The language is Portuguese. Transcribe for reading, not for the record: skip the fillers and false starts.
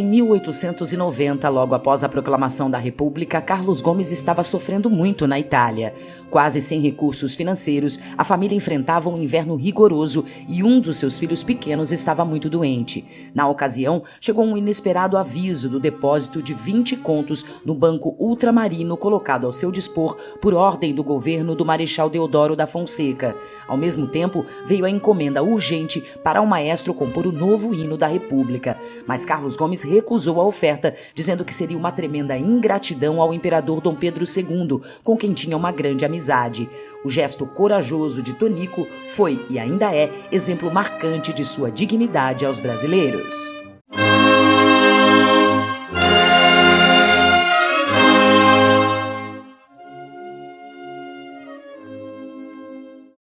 Em 1890, logo após a proclamação da República, Carlos Gomes estava sofrendo muito na Itália. Quase sem recursos financeiros, a família enfrentava um inverno rigoroso e um dos seus filhos pequenos estava muito doente. Na ocasião, chegou um inesperado aviso do depósito de 20 contos no Banco Ultramarino colocado ao seu dispor por ordem do governo do Marechal Deodoro da Fonseca. Ao mesmo tempo, veio a encomenda urgente para o maestro compor o novo hino da República. Mas Carlos Gomes recusou a oferta, dizendo que seria uma tremenda ingratidão ao imperador Dom Pedro II, com quem tinha uma grande amizade. O gesto corajoso de Tonico foi, e ainda é, exemplo marcante de sua dignidade aos brasileiros.